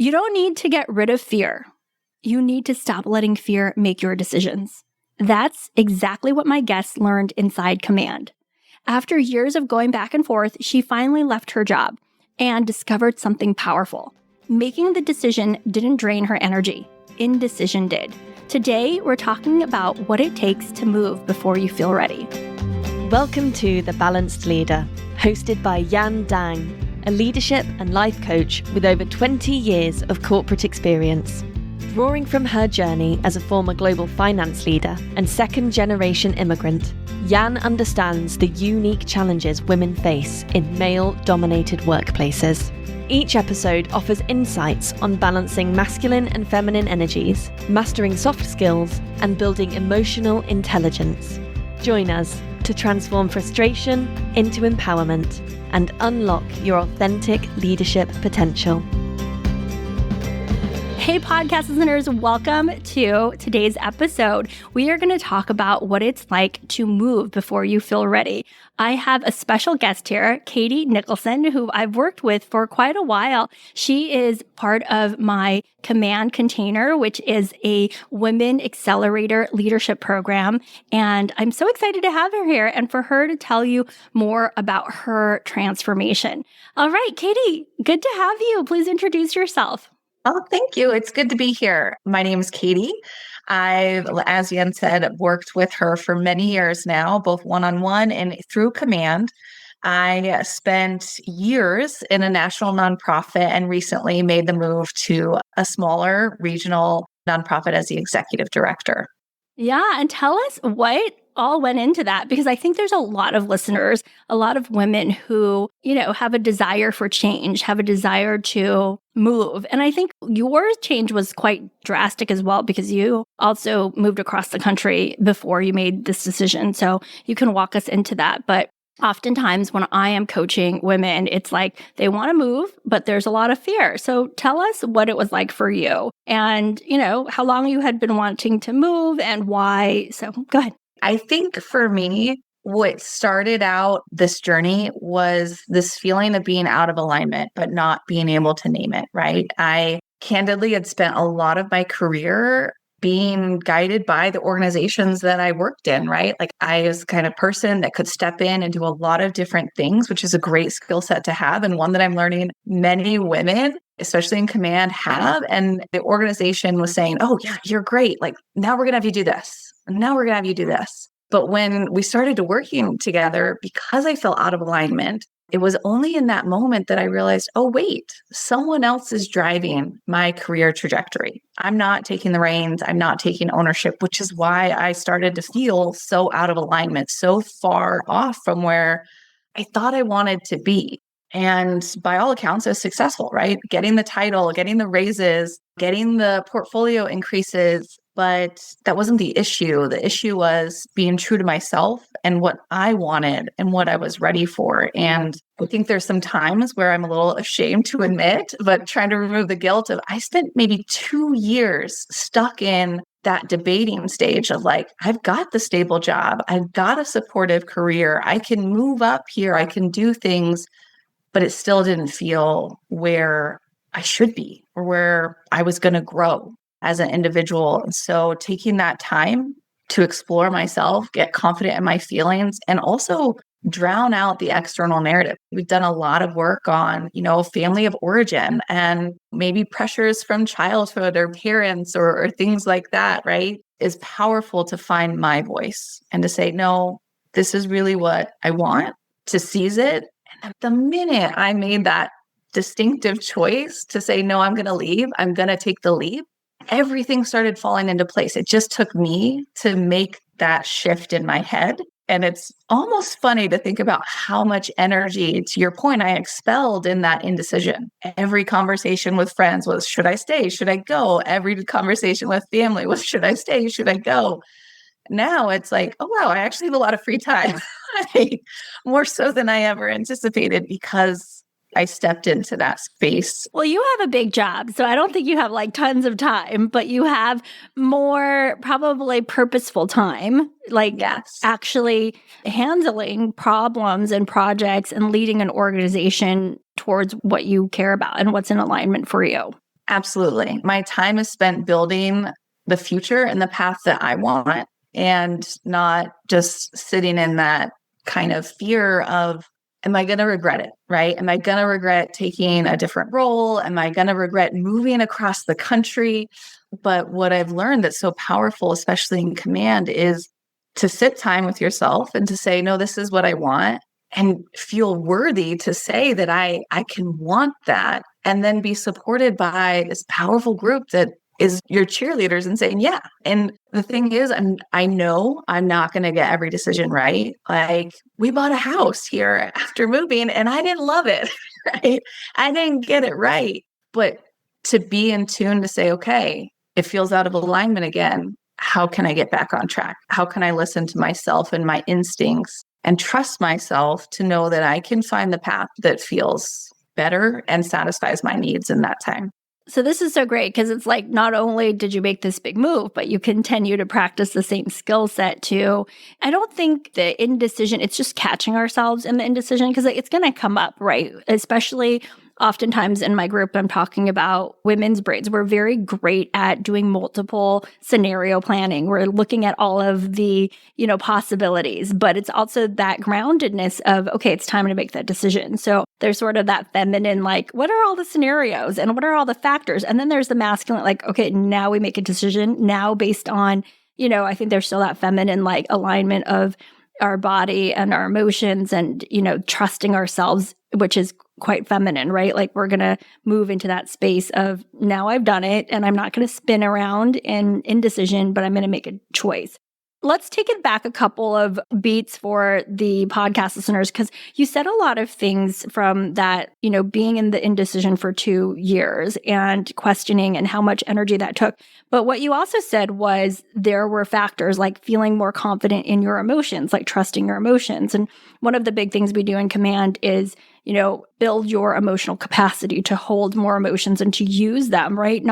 You don't need to get rid of fear. You need to stop letting fear make your decisions. That's exactly what my guest learned inside Command. After years of going back and forth, she finally left her job and discovered something powerful. Making the decision didn't drain her energy. Indecision did. Today, we're talking about what it takes to move before you feel ready. Welcome to The Balanced Leader, hosted by Yan Dang, a leadership and life coach with over 20 years of corporate experience. Drawing from her journey as a former global finance leader and second-generation immigrant, Yan understands the unique challenges women face in male-dominated workplaces. Each episode offers insights on balancing masculine and feminine energies, mastering soft skills, and building emotional intelligence. Join us to transform frustration into empowerment and unlock your authentic leadership potential. Hey, podcast listeners, welcome to today's episode. We are going to talk about what it's like to move before you feel ready. I have a special guest here, Katy Nicholson, who I've worked with for quite a while. She is part of my Command Container, which is a women accelerator leadership program. And I'm so excited to have her here and for her to tell you more about her transformation. All right, Katy, good to have you. Please introduce yourself. Oh, thank you. It's good to be here. My name is Katy. I've, as Yen said, worked with her for many years now, both one-on-one and through Command. I spent years in a national nonprofit and recently made the move to a smaller regional nonprofit as the executive director. Yeah, and tell us what all went into that, because I think there's a lot of listeners, a lot of women who, have a desire for change, have a desire to move. And I think your change was quite drastic as well, because you also moved across the country before you made this decision. So you can walk us into that. But oftentimes when I am coaching women, it's like they want to move, but there's a lot of fear. So tell us what it was like for you and, how long you had been wanting to move and why. So go ahead. I think for me, what started out this journey was this feeling of being out of alignment, but not being able to name it, right? I candidly had spent a lot of my career being guided by the organizations that I worked in, right? Like I was the kind of person that could step in and do a lot of different things, which is a great skill set to have. And one that I'm learning many women, especially in Command, have. And the organization was saying, oh yeah, you're great. Like now we're going to have you do this. Now we're going to have you do this. But when we started to working together, because I felt out of alignment, it was only in that moment that I realized, oh, wait, someone else is driving my career trajectory. I'm not taking the reins. I'm not taking ownership, which is why I started to feel so out of alignment, so far off from where I thought I wanted to be. And by all accounts, I was successful, right? Getting the title, getting the raises, getting the portfolio increases. But that wasn't the issue. The issue was being true to myself and what I wanted and what I was ready for. And I think there's some times where I'm a little ashamed to admit, but trying to remove the guilt of I spent maybe 2 years stuck in that debating stage of like, I've got the stable job. I've got a supportive career. I can move up here. I can do things, but it still didn't feel where I should be or where I was going to grow as an individual. And so taking that time to explore myself, get confident in my feelings, and also drown out the external narrative. We've done a lot of work on, family of origin and maybe pressures from childhood or parents or things like that, right? Is powerful to find my voice and to say, no, this is really what I want, to seize it. And the minute I made that distinctive choice to say, no, I'm going to leave, I'm going to take the leap, everything started falling into place. It just took me to make that shift in my head. And it's almost funny to think about how much energy, to your point, I expelled in that indecision. Every conversation with friends was, should I stay? Should I go? Every conversation with family was, should I stay? Should I go? Now it's like, oh, wow, I actually have a lot of free time, more so than I ever anticipated because I stepped into that space. Well, you have a big job, so I don't think you have like tons of time, but you have more probably purposeful time, like actually handling problems and projects and leading an organization towards what you care about and what's in alignment for you. Absolutely. My time is spent building the future and the path that I want, and not just sitting in that kind of fear of, am I going to regret it? Right? Am I going to regret taking a different role? Am I going to regret moving across the country? But what I've learned that's so powerful, especially in command, is to sit time with yourself and to say, no, this is what I want, and feel worthy to say that I can want that, and then be supported by this powerful group that is your cheerleaders and saying, yeah. And the thing is, I know I'm not going to get every decision right. Like, we bought a house here after moving and I didn't love it, right? I didn't get it right. But to be in tune to say, okay, it feels out of alignment again. How can I get back on track? How can I listen to myself and my instincts and trust myself to know that I can find the path that feels better and satisfies my needs in that time? So this is so great because it's like, not only did you make this big move, but you continue to practice the same skill set too. I don't think the indecision, it's just catching ourselves in the indecision, because it's going to come up, right? Especially oftentimes in my group, I'm talking about women's braids. We're very great at doing multiple scenario planning. We're looking at all of the, possibilities, but it's also that groundedness of, okay, it's time to make that decision. So there's sort of that feminine, like, what are all the scenarios and what are all the factors? And then there's the masculine, like, okay, now we make a decision now based on, I think there's still that feminine, like, alignment of our body and our emotions and, trusting ourselves, which is quite feminine, right? Like, we're going to move into that space of, now I've done it and I'm not going to spin around in indecision, but I'm going to make a choice. Let's take it back a couple of beats for the podcast listeners, because you said a lot of things from that, being in the indecision for 2 years and questioning and how much energy that took. But what you also said was there were factors like feeling more confident in your emotions, like trusting your emotions. And one of the big things we do in command is, build your emotional capacity to hold more emotions and to use them, right?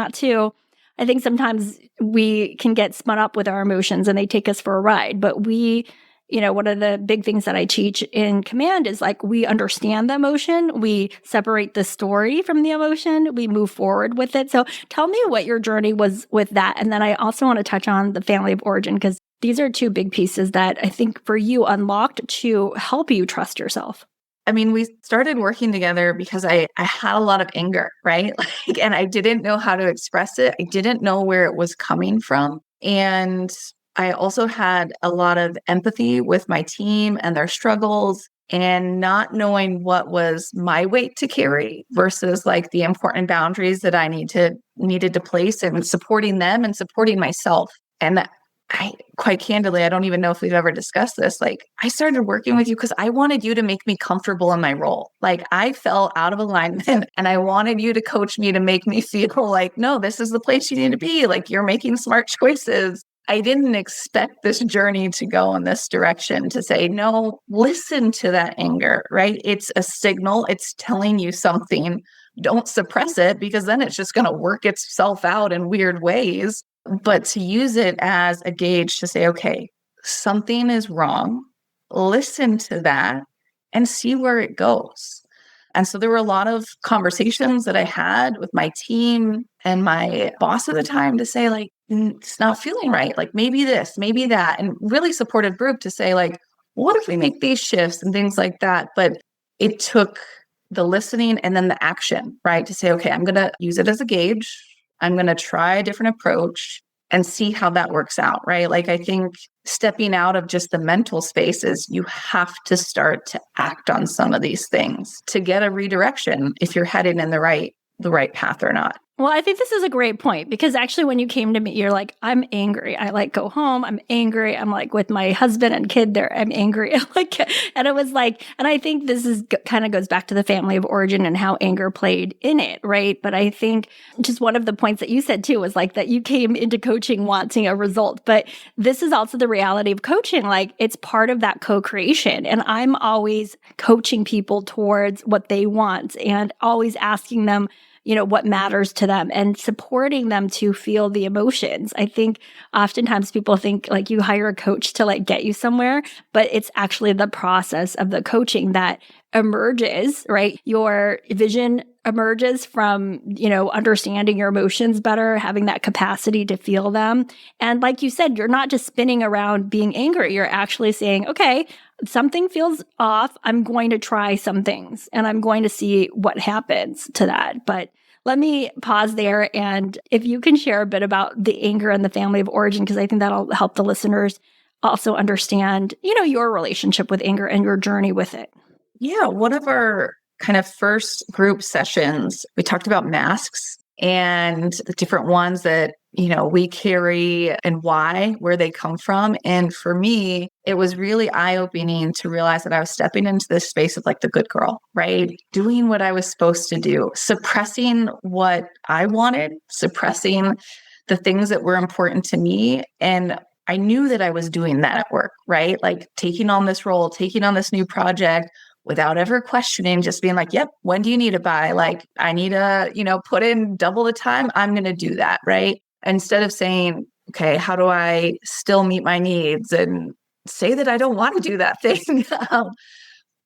I think sometimes we can get spun up with our emotions and they take us for a ride. But one of the big things that I teach in command is, like, we understand the emotion, we separate the story from the emotion, we move forward with it. So tell me what your journey was with that. And then I also want to touch on the family of origin, because these are two big pieces that I think for you unlocked to help you trust yourself. I mean, we started working together because I had a lot of anger, right? And I didn't know how to express it. I didn't know where it was coming from. And I also had a lot of empathy with my team and their struggles, and not knowing what was my weight to carry versus, like, the important boundaries that I needed to place, and supporting them and supporting myself. And I, quite candidly, I don't even know if we've ever discussed this. Like, I started working with you because I wanted you to make me comfortable in my role. Like, I fell out of alignment and I wanted you to coach me to make me feel like, no, this is the place you need to be. Like, you're making smart choices. I didn't expect this journey to go in this direction, to say, no, listen to that anger, right? It's a signal. It's telling you something. Don't suppress it, because then it's just going to work itself out in weird ways. But to use it as a gauge to say, okay, something is wrong, listen to that and see where it goes. And so there were a lot of conversations that I had with my team and my boss at the time to say, like, it's not feeling right. Like, maybe this, maybe that, and really supportive group to say, like, what if we make these shifts and things like that? But it took the listening and then the action, right? To say, okay, I'm going to use it as a gauge. I'm going to try a different approach and see how that works out, right? Like, I think stepping out of just the mental spaces, you have to start to act on some of these things to get a redirection if you're headed in the right path or not. Well, I think this is a great point, because actually when you came to me, you're like, I'm angry. I like go home. I'm angry. I'm like with my husband and kid there. I'm angry. And it was like, and I think this is kind of goes back to the family of origin and how anger played in it. Right. But I think just one of the points that you said too was like that you came into coaching wanting a result, but this is also the reality of coaching. Like, it's part of that co-creation. And I'm always coaching people towards what they want and always asking them, what matters to them and supporting them to feel the emotions. I think oftentimes people think, like, you hire a coach to, like, get you somewhere, but it's actually the process of the coaching that emerges, right? Your vision emerges from, understanding your emotions better, having that capacity to feel them. And like you said, you're not just spinning around being angry. You're actually saying, okay, something feels off. I'm going to try some things and I'm going to see what happens to that. But let me pause there. And if you can share a bit about the anger and the family of origin, because I think that'll help the listeners also understand, your relationship with anger and your journey with it. Yeah. One of our kind of first group sessions, we talked about masks and the different ones that, we carry and why, where they come from. And for me, it was really eye-opening to realize that I was stepping into this space of like the good girl, right? Doing what I was supposed to do, suppressing what I wanted, suppressing the things that were important to me. And I knew that I was doing that at work, right? Like taking on this role, taking on this new project, without ever questioning, just being like, yep, when do you need to buy? Like, I need to, put in double the time. I'm going to do that. Right. Instead of saying, okay, how do I still meet my needs and say that I don't want to do that thing?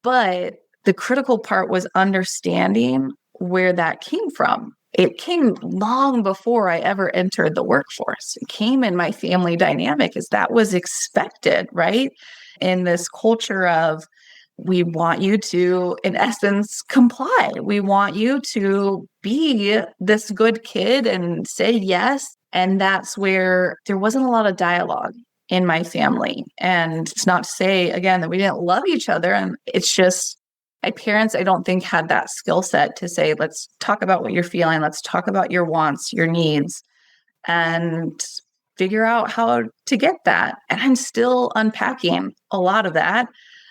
But the critical part was understanding where that came from. It came long before I ever entered the workforce. It came in my family dynamic as that was expected, right? In this culture of, we want you to, in essence, comply. We want you to be this good kid and say yes. And that's where there wasn't a lot of dialogue in my family. And it's not to say, again, that we didn't love each other. And it's just my parents, I don't think, had that skill set to say, let's talk about what you're feeling. Let's talk about your wants, your needs, and figure out how to get that. And I'm still unpacking a lot of that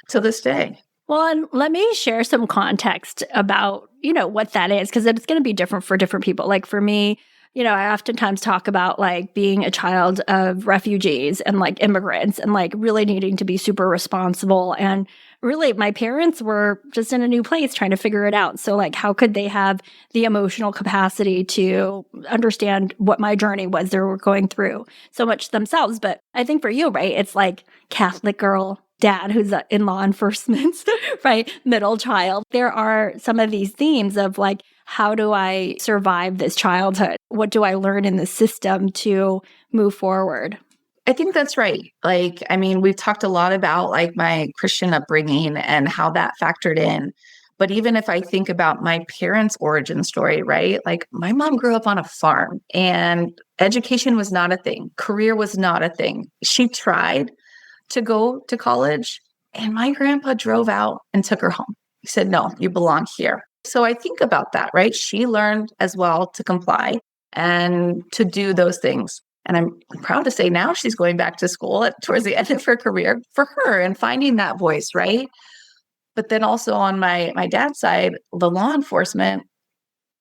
to this day. Well, and let me share some context about, what that is, because it's going to be different for different people. Like for me, I oftentimes talk about like being a child of refugees and like immigrants and like really needing to be super responsible. And really, my parents were just in a new place trying to figure it out. So like, how could they have the emotional capacity to understand what my journey was they were going through so much themselves? But I think for you, right, it's like Catholic girl, dad who's in law enforcement, right? Middle child. There are some of these themes of like, how do I survive this childhood? What do I learn in the system to move forward? I think that's right. Like, I mean, we've talked a lot about like my Christian upbringing and how that factored in. But even if I think about my parents' origin story, right? Like my mom grew up on a farm and education was not a thing. Career was not a thing. She tried to go to college and my grandpa drove out and took her home. He said, no, you belong here. So I think about that, right? She learned as well to comply and to do those things. And I'm proud to say now she's going back to school towards the end of her career for her and finding that voice, right? But then also on my dad's side, the law enforcement,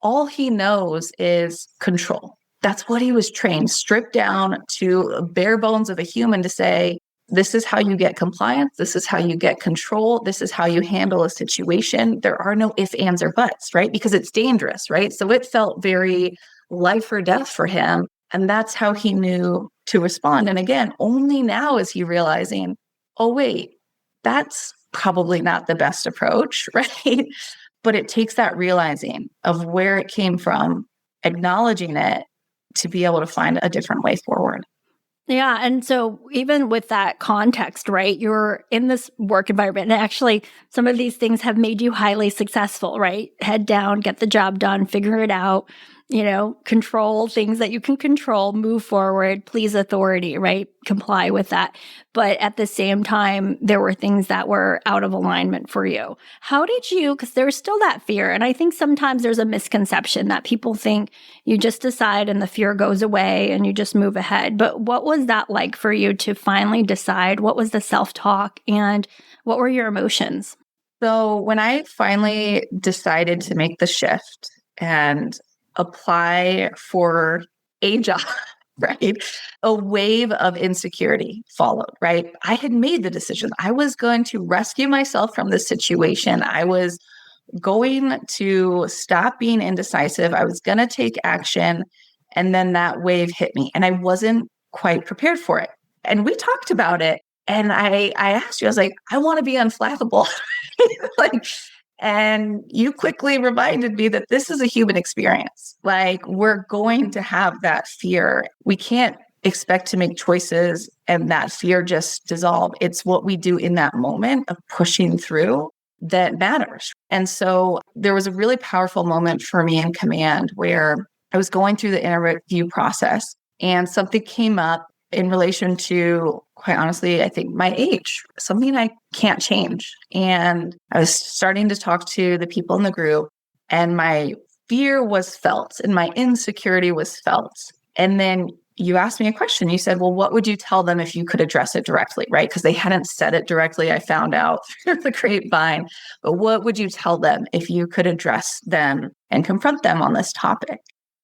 all he knows is control. That's what he was trained, stripped down to bare bones of a human to say, this is how you get compliance. This is how you get control. This is how you handle a situation. There are no ifs, ands, or buts, right? Because it's dangerous, right? So it felt very life or death for him. And that's how he knew to respond. And again, only now is he realizing, oh, wait, that's probably not the best approach, right? But it takes that realizing of where it came from, acknowledging it to be able to find a different way forward. Yeah. And so even with that context, right, you're in this work environment. And actually, some of these things have made you highly successful, right? Head down, get the job done, figure it out, control things that you can control, move forward, please authority, right? Comply with that. But at the same time, there were things that were out of alignment for you. How did you, because there's still that fear. And I think sometimes there's a misconception that people think you just decide and the fear goes away and you just move ahead. But what was that like for you to finally decide? What was the self-talk and what were your emotions? So when I finally decided to make the shift and apply for a job, right? A wave of insecurity followed, right? I had made the decision. I was going to rescue myself from this situation. I was going to stop being indecisive. I was going to take action. And then that wave hit me and I wasn't quite prepared for it. And we talked about it. And I asked you, I was like, I want to be unflappable. like, And you quickly reminded me that this is a human experience. Like, we're going to have that fear. We can't expect to make choices and that fear just dissolve. It's what we do in that moment of pushing through that matters. And so there was a really powerful moment for me in command where I was going through the interview process and something came up in relation to, quite honestly, I think my age, something I can't change. And I was starting to talk to the people in the group, and my fear was felt and my insecurity was felt. And then you asked me a question. You said, well, what would you tell them if you could address it directly, right? Because they hadn't said it directly, I found out through the grapevine. But what would you tell them if you could address them and confront them on this topic?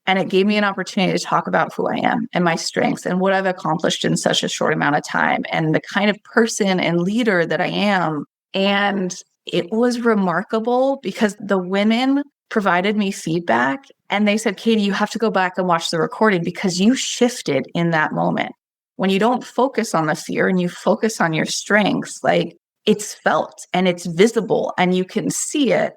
And it gave me an opportunity to talk about who I am and my strengths and what I've accomplished in such a short amount of time and the kind of person and leader that I am. And it was remarkable because the women provided me feedback and they said, Katy, you have to go back and watch the recording because you shifted in that moment. When you don't focus on the fear and you focus on your strengths, like, it's felt and it's visible and you can see it.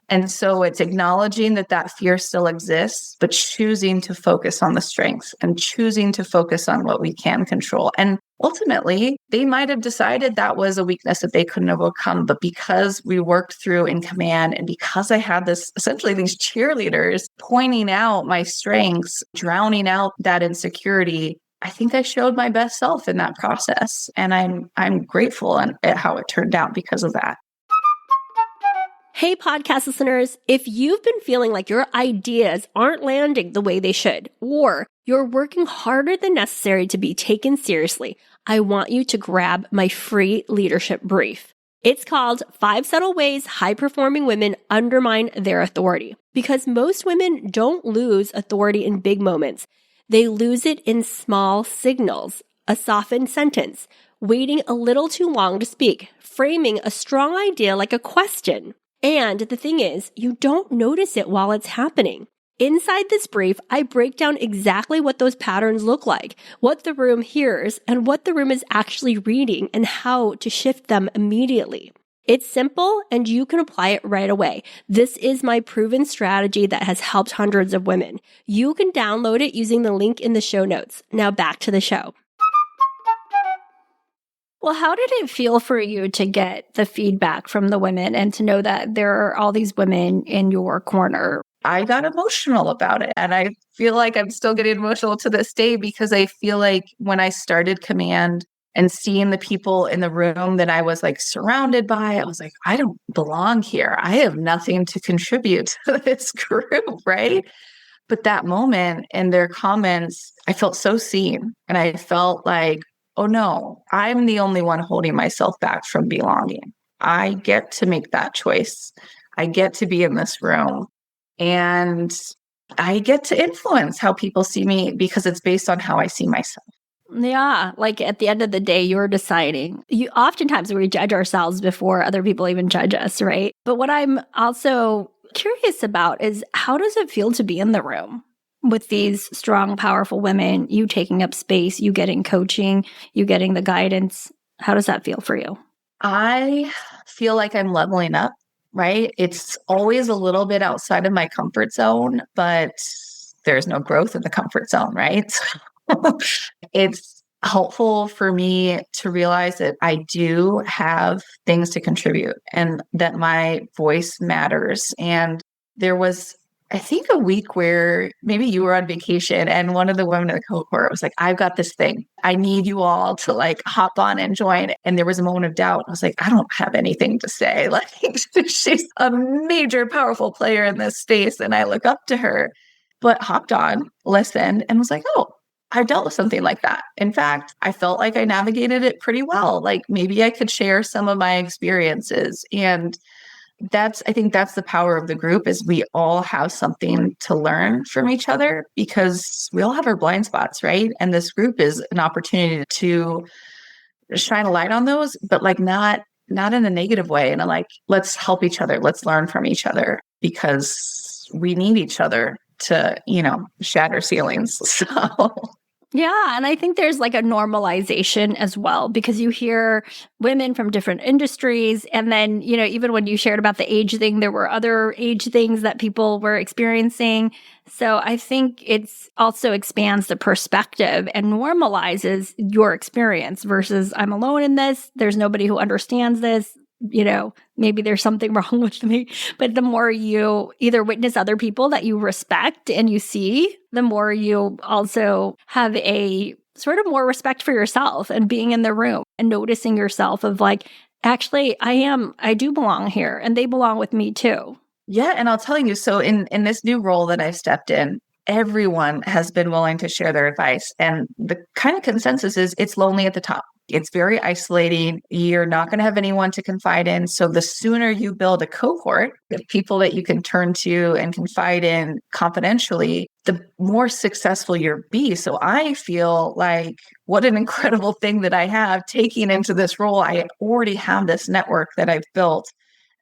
And so it's acknowledging that that fear still exists, but choosing to focus on the strengths and choosing to focus on what we can control. And ultimately, they might have decided that was a weakness that they couldn't overcome. But because we worked through in command and because I had this, essentially these cheerleaders pointing out my strengths, drowning out that insecurity, I think I showed my best self in that process. And I'm grateful at how it turned out because of that. Hey, podcast listeners, if you've been feeling like your ideas aren't landing the way they should, or you're working harder than necessary to be taken seriously, I want you to grab my free leadership brief. It's called 5 Subtle Ways High-Performing Women Undermine Their Authority. Because most women don't lose authority in big moments. They lose it in small signals, a softened sentence, waiting a little too long to speak, framing a strong idea like a question. And the thing is, you don't notice it while it's happening. Inside this brief, I break down exactly what those patterns look like, what the room hears, and what the room is actually reading, and how to shift them immediately. It's simple, and you can apply it right away. This is my proven strategy that has helped hundreds of women. You can download it using the link in the show notes. Now back to the show. Well, how did it feel for you to get the feedback from the women and to know that there are all these women in your corner? I got emotional about it. And I feel like I'm still getting emotional to this day because I feel like when I started command and seeing the people in the room that I was like surrounded by, I was like, I don't belong here. I have nothing to contribute to this group, right? But that moment in their comments, I felt so seen. And I felt like, oh no, I'm the only one holding myself back from belonging. I get to make that choice. I get to be in this room and I get to influence how people see me because it's based on how I see myself. Yeah, like at the end of the day, you're deciding. Oftentimes we judge ourselves before other people even judge us, right? But what I'm also curious about is how does it feel to be in the room with these strong, powerful women, you taking up space, you getting coaching, you getting the guidance? How does that feel for you? I feel like I'm leveling up, right? It's always a little bit outside of my comfort zone, but there's no growth in the comfort zone, right? It's helpful for me to realize that I do have things to contribute and that my voice matters. And there was, I think, a week where maybe you were on vacation and one of the women in the cohort was like, I've got this thing. I need you all to like hop on and join. And there was a moment of doubt. I was like, I don't have anything to say. Like, she's a major, powerful player in this space. And I look up to her, but hopped on, listened, and was like, oh, I've dealt with something like that. In fact, I felt like I navigated it pretty well. Like maybe I could share some of my experiences. And I think that's the power of the group is we all have something to learn from each other because we all have our blind spots, right? And this group is an opportunity to shine a light on those, but like not in a negative way. And like, let's help each other. Let's learn from each other because we need each other to, shatter ceilings. So Yeah. And I think there's like a normalization as well, because you hear women from different industries. And then, even when you shared about the age thing, there were other age things that people were experiencing. So I think it's also expands the perspective and normalizes your experience versus I'm alone in this. There's nobody who understands this. Maybe there's something wrong with me. But the more you either witness other people that you respect and you see, the more you also have a sort of more respect for yourself and being in the room and noticing yourself of like, actually, I do belong here and they belong with me too. Yeah. And I'll tell you, so in this new role that I've stepped in, everyone has been willing to share their advice. And the kind of consensus is it's lonely at the top. It's very isolating. You're not going to have anyone to confide in. So the sooner you build a cohort of people that you can turn to and confide in confidentially, the more successful you'll be. So I feel like what an incredible thing that I have taking into this role. I already have this network that I've built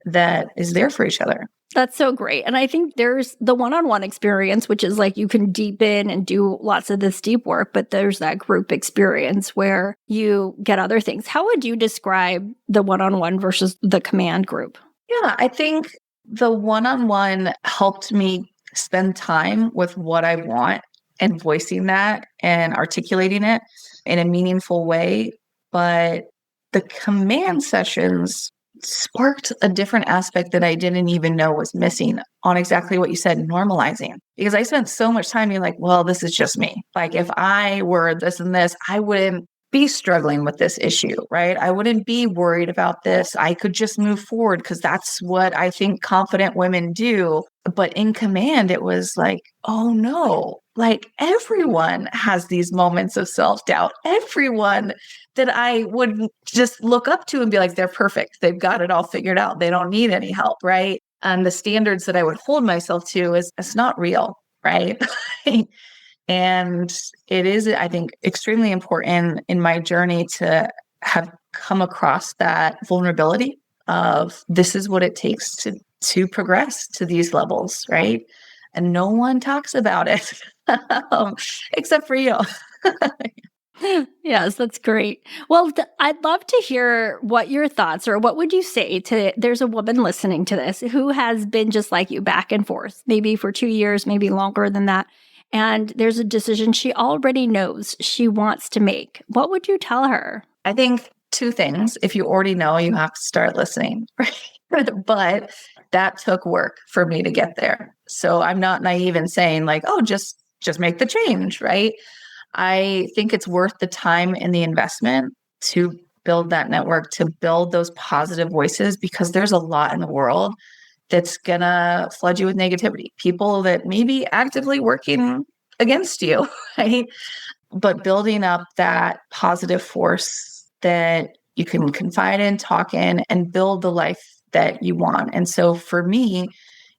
that is there for each other. That's so great. And I think there's the one-on-one experience, which is like you can deepen and do lots of this deep work, but there's that group experience where you get other things. How would you describe the one-on-one versus the command group? Yeah, I think the one-on-one helped me spend time with what I want and voicing that and articulating it in a meaningful way. But the command sessions sparked a different aspect that I didn't even know was missing on exactly what you said, normalizing. Because I spent so much time being like, well, this is just me. Like if I were this and this, I wouldn't be struggling with this issue, right? I wouldn't be worried about this. I could just move forward because that's what I think confident women do. But in command, it was like, oh no, like everyone has these moments of self-doubt. Everyone that I would just look up to and be like, they're perfect. They've got it all figured out. They don't need any help, right? And the standards that I would hold myself to is it's not real, right? And it is, I think, extremely important in my journey to have come across that vulnerability of this is what it takes to progress to these levels, right? And no one talks about it except for you. Yes, that's great. Well, I'd love to hear what your thoughts are. What would you say to, there's a woman listening to this who has been just like you back and forth, maybe for 2 years, maybe longer than that. And there's a decision she already knows she wants to make. What would you tell her? I think two things. If you already know, you have to start listening, right? But that took work for me to get there. So I'm not naive in saying like, oh, just make the change, right? I think it's worth the time and the investment to build that network, to build those positive voices, because there's a lot in the world that's going to flood you with negativity. People that may be actively working against you, right? But building up that positive force that you can confide in, talk in, and build the life that you want. And so for me,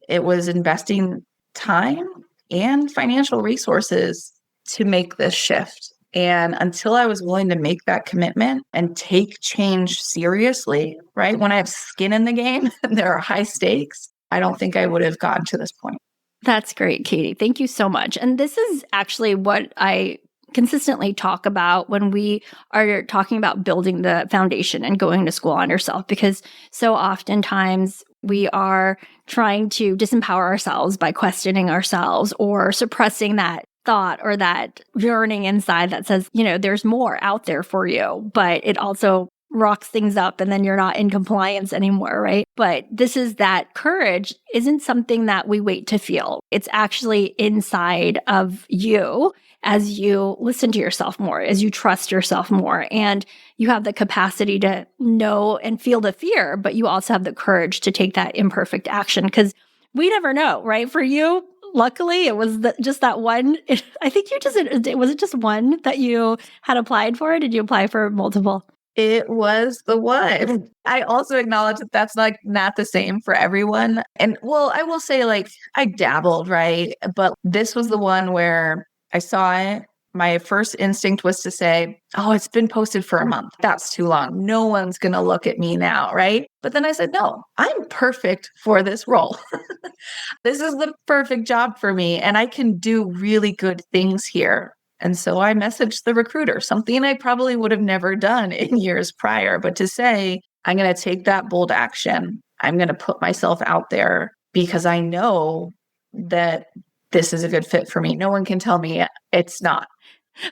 it was investing time and financial resources to make this shift. And until I was willing to make that commitment and take change seriously, right? When I have skin in the game and there are high stakes, I don't think I would have gotten to this point. That's great, Katy. Thank you so much. And this is actually what I consistently talk about when we are talking about building the foundation and going to school on yourself, because so oftentimes we are trying to disempower ourselves by questioning ourselves or suppressing that thought or that yearning inside that says, there's more out there for you, but it also rocks things up and then you're not in compliance anymore, right? But this is that courage isn't something that we wait to feel. It's actually inside of you as you listen to yourself more, as you trust yourself more, and you have the capacity to know and feel the fear, but you also have the courage to take that imperfect action, because we never know, right? For you, luckily, it was just that one. I think was it just one that you had applied for? Did you apply for multiple? It was the one. I also acknowledge that that's like not the same for everyone. And well, I will say like I dabbled, right? But this was the one where I saw it. My first instinct was to say, oh, it's been posted for a month. That's too long. No one's going to look at me now, right? But then I said, no, I'm perfect for this role. This is the perfect job for me. And I can do really good things here. And so I messaged the recruiter, something I probably would have never done in years prior, but to say, I'm going to take that bold action. I'm going to put myself out there because I know that this is a good fit for me. No one can tell me it's not.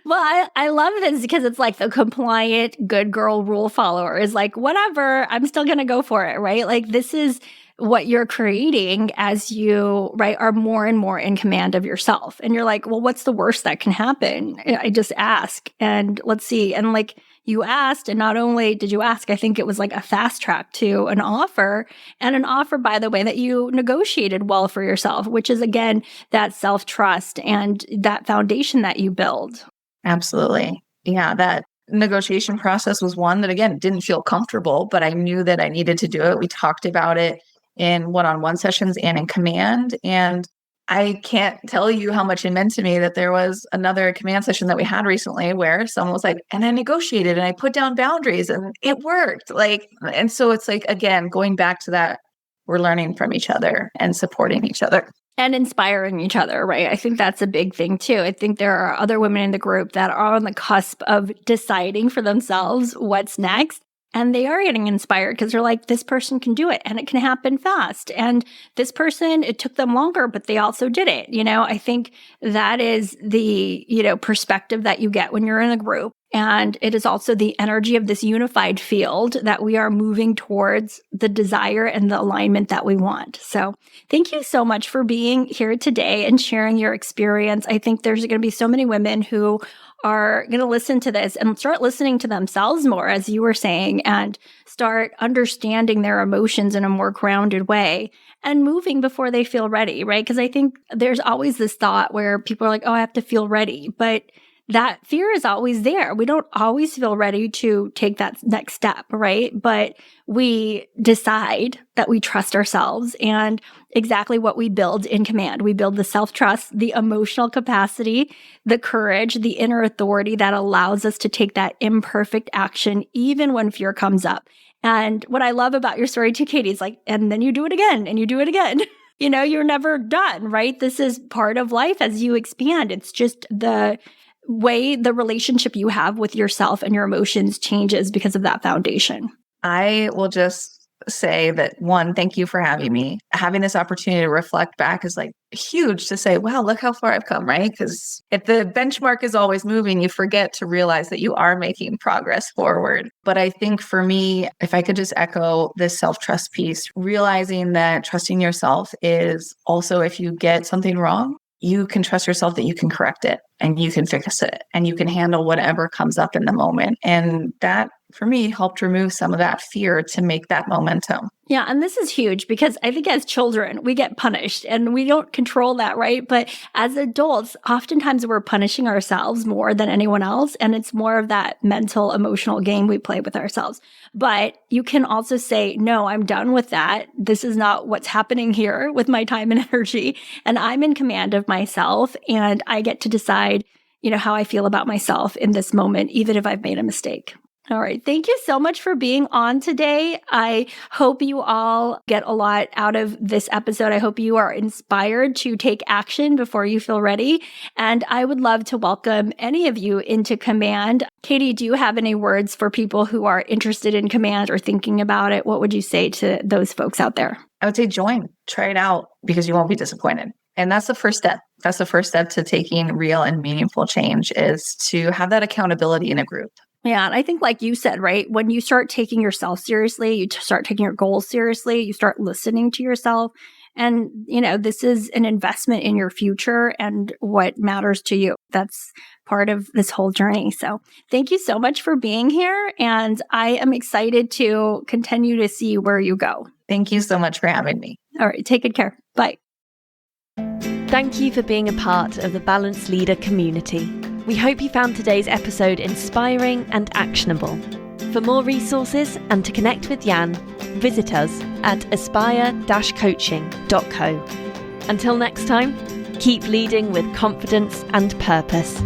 Well, I love this because it's like the compliant good girl rule follower is like, whatever, I'm still going to go for it, right? Like this is what you're creating as you, right, are more and more in command of yourself. And you're like, well, what's the worst that can happen? I just ask and let's see. And like you asked, and not only did you ask, I think it was like a fast track to an offer, and an offer, by the way, that you negotiated well for yourself, which is again, that self-trust and that foundation that you build. Absolutely. Yeah, that negotiation process was one that, again, didn't feel comfortable, but I knew that I needed to do it. We talked about it in one-on-one sessions and in command. And I can't tell you how much it meant to me that there was another command session that we had recently where someone was like, and I negotiated and I put down boundaries and it worked. Like, and so it's like, again, going back to that, we're learning from each other and supporting each other. And inspiring each other, right? I think that's a big thing too. I think there are other women in the group that are on the cusp of deciding for themselves what's next. And they are getting inspired because they're like, this person can do it and it can happen fast. And this person, it took them longer, but they also did it. I think that is the, perspective that you get when you're in a group. And it is also the energy of this unified field that we are moving towards the desire and the alignment that we want. So thank you so much for being here today and sharing your experience. I think there's going to be so many women who are going to listen to this and start listening to themselves more, as you were saying, and start understanding their emotions in a more grounded way and moving before they feel ready, right? Because I think there's always this thought where people are like, oh, I have to feel ready. But that fear is always there. We don't always feel ready to take that next step, right? But we decide that we trust ourselves and exactly what we build in command. We build the self-trust, the emotional capacity, the courage, the inner authority that allows us to take that imperfect action even when fear comes up. And what I love about your story too, Katy, is like, and then you do it again and you do it again. You're never done, right? This is part of life as you expand. It's just the way the relationship you have with yourself and your emotions changes because of that foundation. I will just say that, one, thank you for having me. Having this opportunity to reflect back is like huge to say, wow, look how far I've come, right? Because if the benchmark is always moving, you forget to realize that you are making progress forward. But I think for me, if I could just echo this self-trust piece, realizing that trusting yourself is also, if you get something wrong, you can trust yourself that you can correct it and you can fix it and you can handle whatever comes up in the moment. And that, for me, helped remove some of that fear to make that momentum. Yeah. And this is huge because I think as children, we get punished and we don't control that, right? But as adults, oftentimes we're punishing ourselves more than anyone else. And it's more of that mental, emotional game we play with ourselves. But you can also say, no, I'm done with that. This is not what's happening here with my time and energy. And I'm in command of myself and I get to decide, how I feel about myself in this moment, even if I've made a mistake. All right. Thank you so much for being on today. I hope you all get a lot out of this episode. I hope you are inspired to take action before you feel ready. And I would love to welcome any of you into Command. Katy, do you have any words for people who are interested in Command or thinking about it? What would you say to those folks out there? I would say join, try it out because you won't be disappointed. And that's the first step. That's the first step to taking real and meaningful change, is to have that accountability in a group. Yeah. And I think like you said, right, when you start taking yourself seriously, you start taking your goals seriously, you start listening to yourself. And, this is an investment in your future and what matters to you. That's part of this whole journey. So thank you so much for being here. And I am excited to continue to see where you go. Thank you so much for having me. All right. Take good care. Bye. Thank you for being a part of the Balanced Leader community. We hope you found today's episode inspiring and actionable. For more resources and to connect with Jan, visit us at aspire-coaching.co. Until next time, keep leading with confidence and purpose.